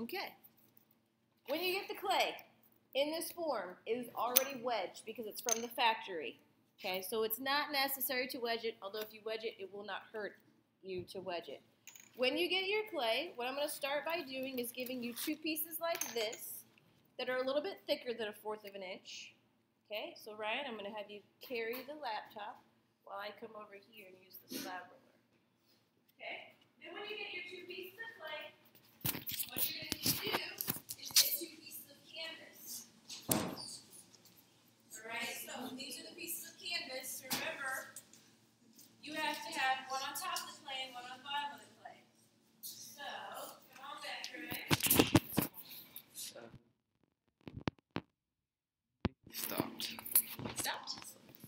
Okay. When you get the clay in this form, it is already wedged because it's from the factory. Okay, so it's not necessary to wedge it, although if you wedge it, it will not hurt you to wedge it. When you get your clay, what I'm going to start by doing is giving you 2 pieces like this that are a little bit thicker than 1/4 of an inch. Okay, so Ryan, I'm going to have you carry the laptop while I come over here and use the slab roller. Okay, then when you get your 2 pieces of clay, what you're going to need to do is get 2 pieces of canvas. Alright, so these are the pieces of canvas. Remember, you have to have one on top of the clay and one on the bottom of the clay. So, come on back, Ryan. Stopped. Stopped?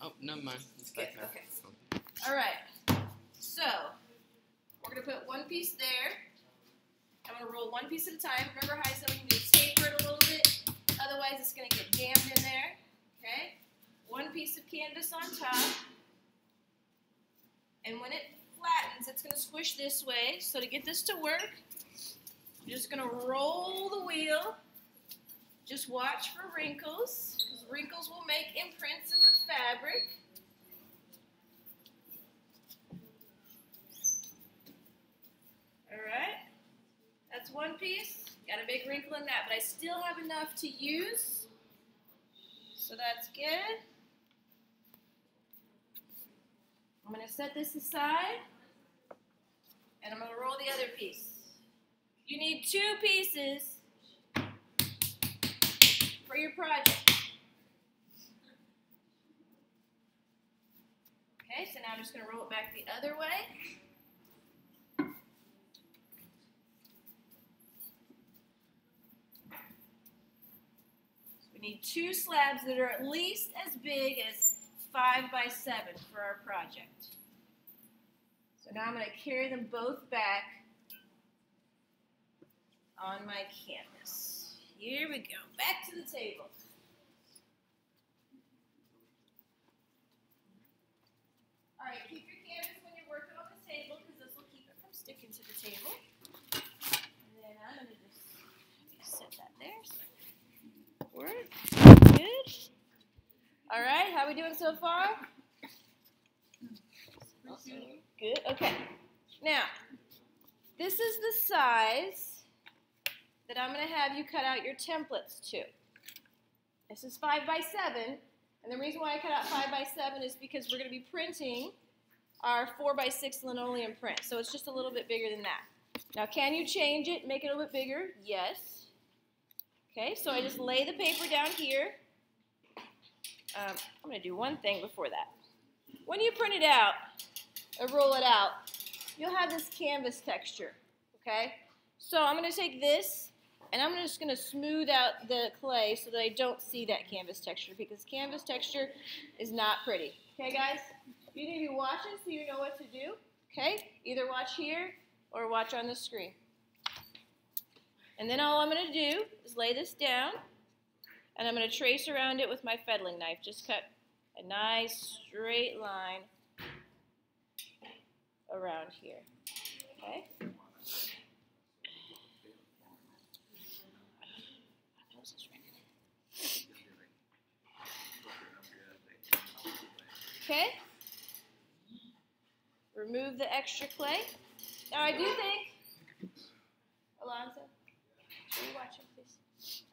Oh, never mind. It's back there. Okay. Alright, so we're going to put 1 piece there. I'm going to roll 1 piece at a time. Remember how I said we can just taper it a little bit? Otherwise, it's going to get jammed in there. Okay? 1 piece of canvas on top. And when it flattens, it's going to squish this way. So to get this to work, you're just going to roll the wheel. Just watch for wrinkles, because wrinkles will make imprints in the fabric. Alright, that's 1 piece. Got a big wrinkle in that, but I still have enough to use. So that's good. I'm going to set this aside, and I'm going to roll the other piece. You need 2 pieces for your project. Okay, so now I'm just going to roll it back the other way. We need 2 slabs that are at least as big as 5 by 7 for our project. So now I'm going to carry them both back on my canvas. Here we go, back to the table. All right, keep your canvas when you're working on the table because this will keep it from sticking to the table. And then I'm going to just set that there. So work. Good. All right, how are we doing so far? Good. Okay. Now, this is the size that I'm going to have you cut out your templates to. This is 5 by 7, and the reason why I cut out 5 by 7 is because we're going to be printing our 4 by 6 linoleum print, so it's just a little bit bigger than that. Now, can you change it, make it a little bit bigger? Yes. Okay, so I just lay the paper down here. I'm going to do one thing before that. When you print it out or roll it out, you'll have this canvas texture, okay? So I'm going to take this, and I'm just going to smooth out the clay so that I don't see that canvas texture, because canvas texture is not pretty. Okay, guys? You need to be watching so you know what to do. Okay? Either watch here or watch on the screen. And then all I'm going to do is lay this down, and I'm going to trace around it with my fettling knife. Just cut a nice straight line around here. Okay? Okay? Remove the extra clay. Now I do think, Alonzo, are you watching, please?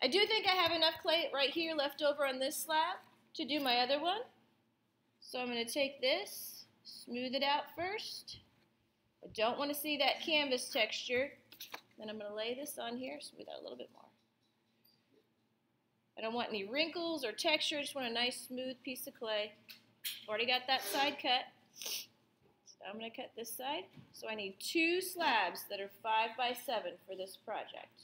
I do think I have enough clay right here left over on this slab to do my other one. So I'm going to take this, smooth it out first. I don't want to see that canvas texture. Then I'm going to lay this on here, smooth out a little bit more. I don't want any wrinkles or texture, I just want a nice smooth piece of clay. I've already got that side cut. So I'm going to cut this side. So I need 2 slabs that are 5 by 7 for this project.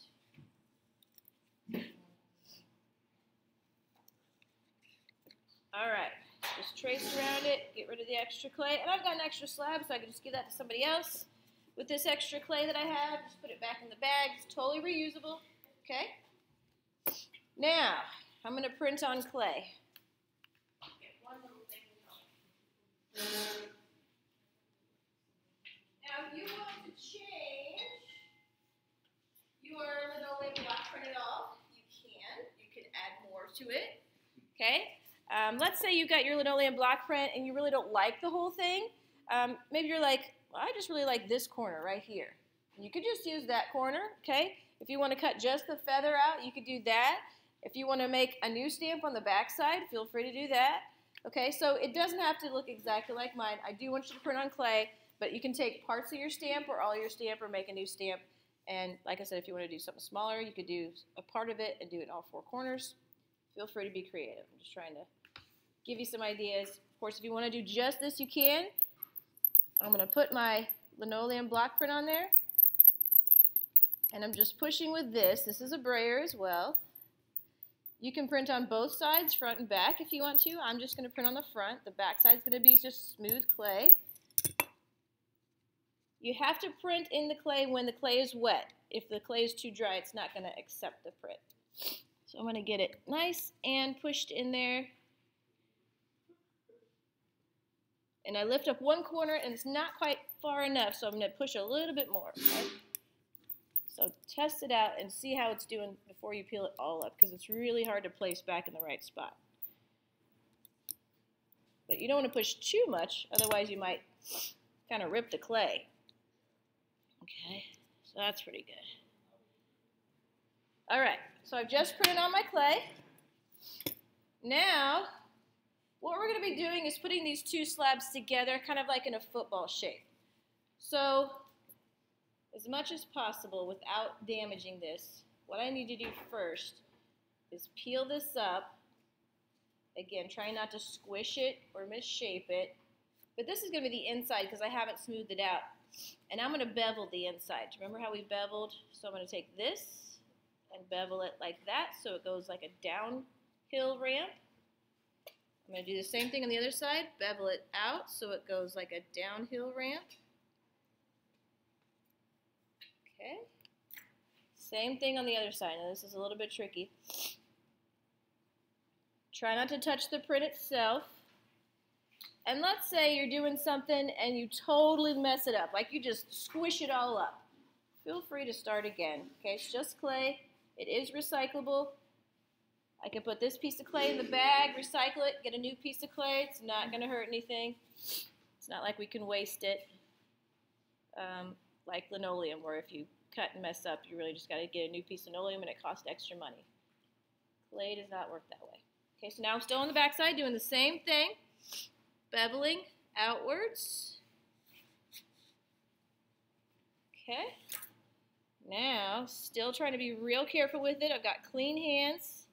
All right, just trace around it, get rid of the extra clay. And I've got an extra slab, so I can just give that to somebody else. With this extra clay that I have, just put it back in the bag. It's totally reusable, okay? Now, I'm going to print on clay. Now, if you want to change your linoleum to it. Okay? Let's say you've got your linoleum block print and you really don't like the whole thing. Maybe you're like, well, I just really like this corner right here. You could just use that corner, okay? If you want to cut just the feather out, you could do that. If you want to make a new stamp on the back side, feel free to do that. Okay, so it doesn't have to look exactly like mine. I do want you to print on clay, but you can take parts of your stamp or all your stamp or make a new stamp. And like I said, if you want to do something smaller, you could do a part of it and do it in all four corners. Feel free to be creative. I'm just trying to give you some ideas. Of course, if you want to do just this, you can. I'm going to put my linoleum block print on there. And I'm just pushing with this. This is a brayer as well. You can print on both sides, front and back, if you want to. I'm just going to print on the front. The back side is going to be just smooth clay. You have to print in the clay when the clay is wet. If the clay is too dry, it's not going to accept the print. So I'm going to get it nice and pushed in there. And I lift up one corner, and it's not quite far enough, so I'm going to push a little bit more. Okay? So test it out and see how it's doing before you peel it all up, because it's really hard to place back in the right spot. But you don't want to push too much, otherwise you might kind of rip the clay. Okay, so that's pretty good. All right, so I've just printed on my clay. Now, what we're going to be doing is putting these two slabs together, kind of like in a football shape. So, as much as possible without damaging this, what I need to do first is peel this up. Again, try not to squish it or misshape it. But this is going to be the inside because I haven't smoothed it out. And I'm going to bevel the inside. Remember how we beveled? So I'm going to take this and bevel it like that so it goes like a downhill ramp. I'm going to do the same thing on the other side. Bevel it out so it goes like a downhill ramp. Okay. Same thing on the other side. Now this is a little bit tricky. Try not to touch the print itself. And let's say you're doing something and you totally mess it up, like you just squish it all up. Feel free to start again. Okay, it's just clay. It is recyclable. I can put this piece of clay in the bag, recycle it, get a new piece of clay. It's not going to hurt anything. It's not like we can waste it. Like linoleum, where if you cut and mess up, you really just got to get a new piece of linoleum and it costs extra money. Clay does not work that way. Okay, so now I'm still on the back side doing the same thing, beveling outwards. Okay, now still trying to be real careful with it. I've got clean hands.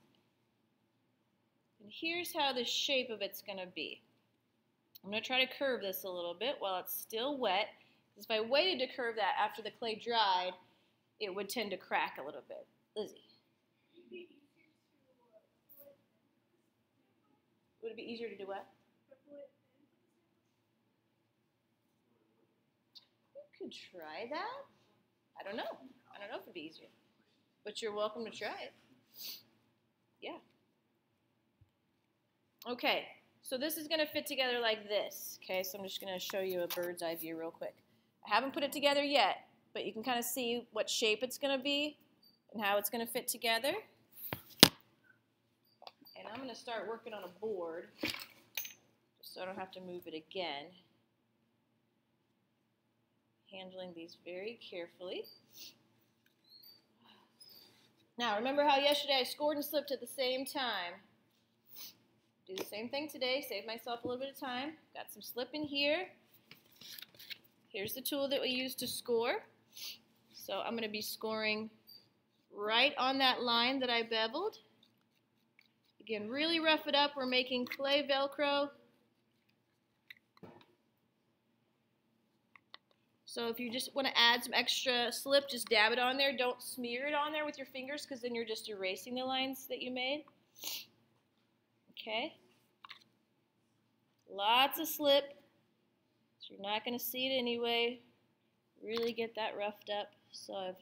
And here's how the shape of it's going to be. I'm going to try to curve this a little bit while it's still wet. Because if I waited to curve that after the clay dried, it would tend to crack a little bit. Lizzie. Would it be easier to do what? You could try that. I don't know. I don't know if it'd be easier. But you're welcome to try it. Yeah. Okay, so this is going to fit together like this. Okay, so I'm just going to show you a bird's eye view real quick. I haven't put it together yet, but you can kind of see what shape it's going to be and how it's going to fit together. And I'm going to start working on a board just so I don't have to move it again. Handling these very carefully. Now, remember how yesterday I scored and slipped at the same time? Do the same thing today, save myself a little bit of time. Got some slip in here. Here's the tool that we use to score. So I'm going to be scoring right on that line that I beveled. Again, really rough it up. We're making clay Velcro. So if you just want to add some extra slip, just dab it on there. Don't smear it on there with your fingers because then you're just erasing the lines that you made. Okay. Lots of slip. So you're not going to see it anyway. Really get that roughed up. So I've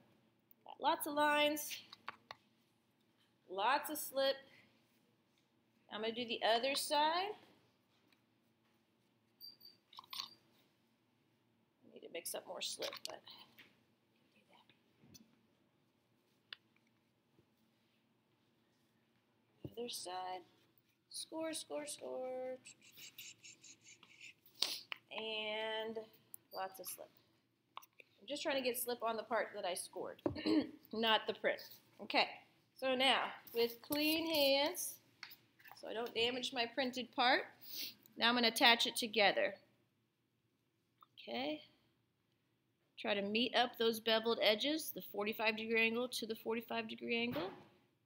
got lots of lines. Lots of slip. I'm going to do the other side. I need to mix up more slip, but Other side. Score, score, score. And lots of slip. I'm just trying to get slip on the part that I scored, not the print. Okay, so now with clean hands, so I don't damage my printed part, now I'm going to attach it together. Okay, try to meet up those beveled edges, the 45-degree angle to the 45-degree angle.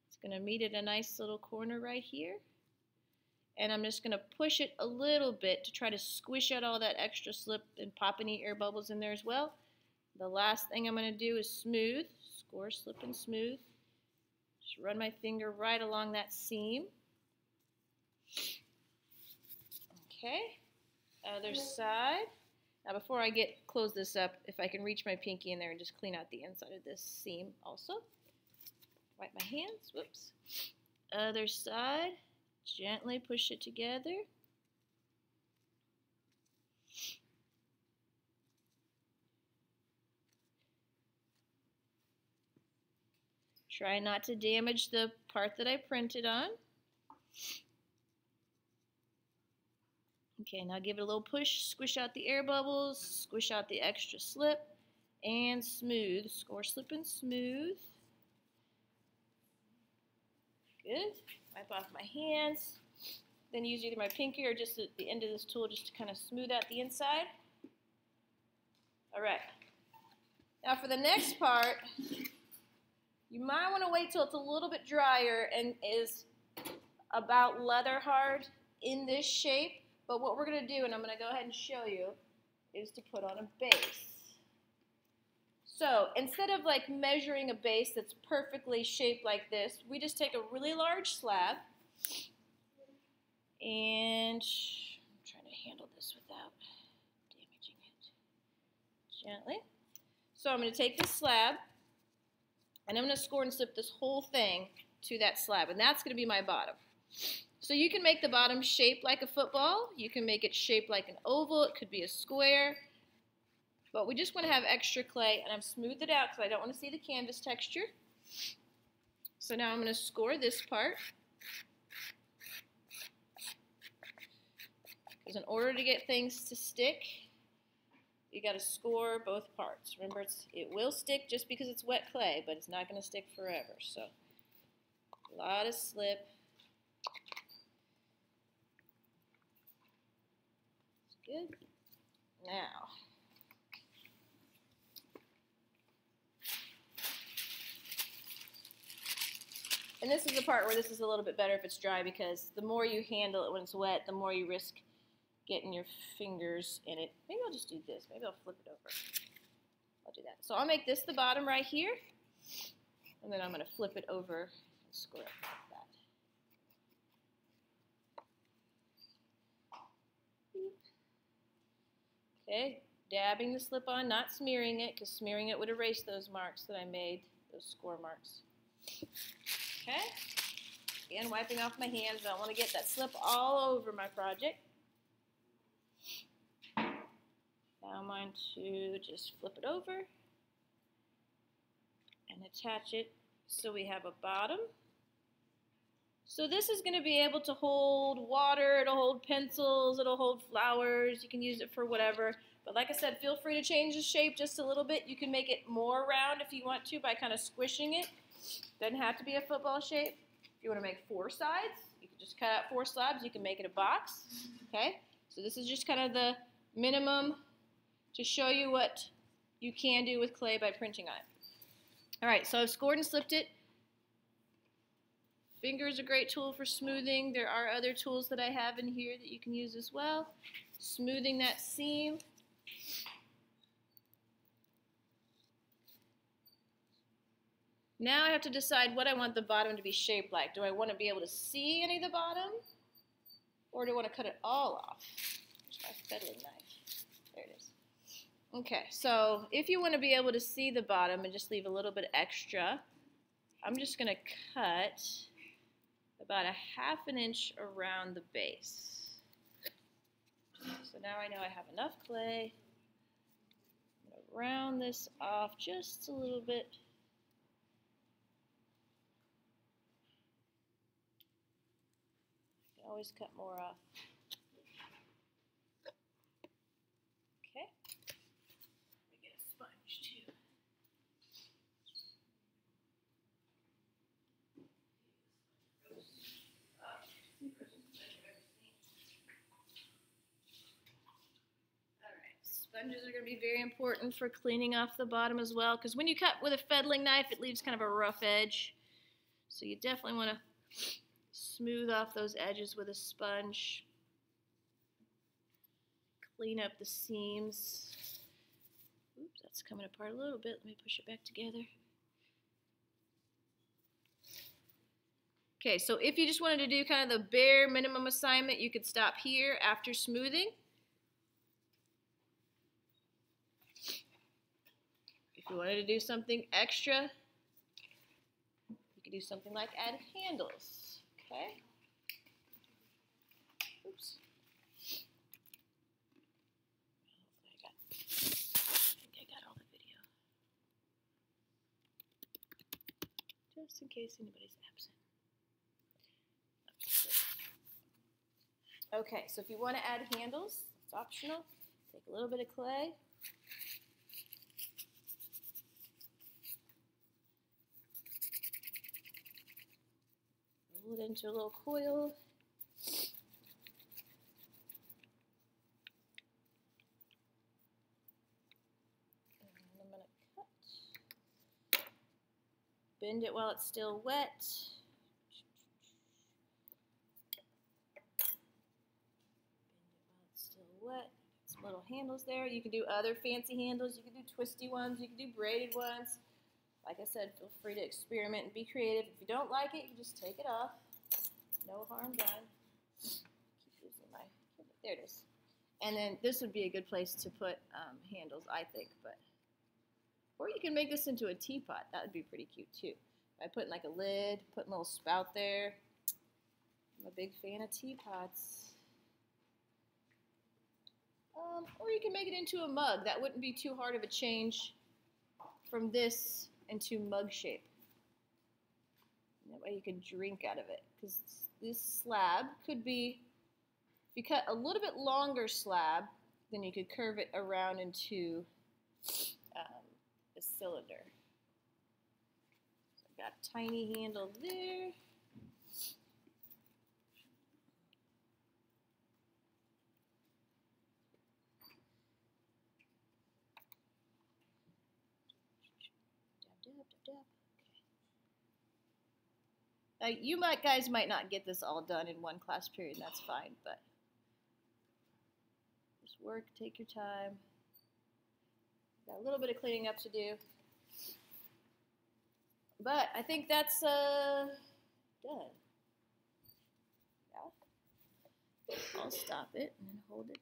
It's going to meet at a nice little corner right here. And I'm just going to push it a little bit to try to squish out all that extra slip and pop any air bubbles in there as well. The last thing I'm going to do is smooth, score, slip, and smooth. Just run my finger right along that seam. Okay, other side. Now before I close this up, if I can reach my pinky in there and just clean out the inside of this seam also. Wipe my hands, whoops. Other side. Gently push it together. Try not to damage the part that I printed on. Okay, now give it a little push, squish out the air bubbles, squish out the extra slip, and smooth. Score, slip, and smooth. Good. Wipe off my hands. Then use either my pinky or just the end of this tool just to kind of smooth out the inside. All right. Now for the next part, you might want to wait till it's a little bit drier and is about leather hard in this shape. But what we're going to do, and I'm going to go ahead and show you, is to put on a base. So instead of like measuring a base that's perfectly shaped like this, we just take a really large slab and I'm trying to handle this without damaging it gently. So I'm going to take this slab and I'm going to score and slip this whole thing to that slab, and that's going to be my bottom. So you can make the bottom shaped like a football, you can make it shaped like an oval, it could be a square. But we just want to have extra clay, and I've smoothed it out because I don't want to see the canvas texture. So now I'm going to score this part. Because in order to get things to stick, you got to score both parts. Remember, it will stick just because it's wet clay, but it's not going to stick forever. So a lot of slip. That's good. Now, and this is the part where this is a little bit better if it's dry, because the more you handle it when it's wet, the more you risk getting your fingers in it. Maybe I'll just do this. Maybe I'll flip it over. I'll do that. So I'll make this the bottom right here, and then I'm going to flip it over and score it like that. Okay, dabbing the slip on, not smearing it, because smearing it would erase those marks that I made, those score marks. Okay, again, wiping off my hands. I don't want to get that slip all over my project. Now I'm going to just flip it over and attach it so we have a bottom. So this is going to be able to hold water, it'll hold pencils, it'll hold flowers, you can use it for whatever. But like I said, feel free to change the shape just a little bit. You can make it more round if you want to by kind of squishing it. Doesn't have to be a football shape. If you want to make 4 sides, you can just cut out 4 slabs. You can make it a box. Okay, so this is just kind of the minimum to show you what you can do with clay by printing on it. All right, so I've scored and slipped it. Finger is a great tool for smoothing. There are other tools that I have in here that you can use as well. Smoothing that seam. Now I have to decide what I want the bottom to be shaped like. Do I want to be able to see any of the bottom? Or do I want to cut it all off? There's my fettling knife. There it is. Okay, so if you want to be able to see the bottom and just leave a little bit extra, I'm just going to cut about a ½ inch around the base. So now I know I have enough clay. I'm going to round this off just a little bit. can always cut more off. Okay. Let me get a sponge too. Sponges are going to be very important for cleaning off the bottom as well, because when you cut with a fettling knife, it leaves kind of a rough edge. So you definitely want to smooth off those edges with a sponge. Clean up the seams. Oops, that's coming apart a little bit. Let me push it back together. Okay, so if you just wanted to do kind of the bare minimum assignment, you could stop here after smoothing. If you wanted to do something extra, you could do something like add handles. Okay. Oops. I think I got all the video. Just in case anybody's absent. Okay, so if you want to add handles, it's optional. Take a little bit of clay. Roll it into a little coil. And I'm going to cut. Bend it while it's still wet. Wet. Some little handles there. You can do other fancy handles. You can do twisty ones. You can do braided ones. Like I said, feel free to experiment and be creative. If you don't like it, you just take it off. No harm done. Keep using my, there it is. And then this would be a good place to put handles, I think. Or you can make this into a teapot. That would be pretty cute too. By putting like a lid, putting a little spout there. I'm a big fan of teapots. Or you can make it into a mug. That wouldn't be too hard of a change from this into mug shape. That way you can drink out of it. Because this slab could be, if you cut a little bit longer slab, then you could curve it around into a cylinder. So I've got a tiny handle there. You guys might not get this all done in one class period, and that's fine, but just work, take your time. Got a little bit of cleaning up to do. But I think that's done. Yeah. I'll stop it and hold it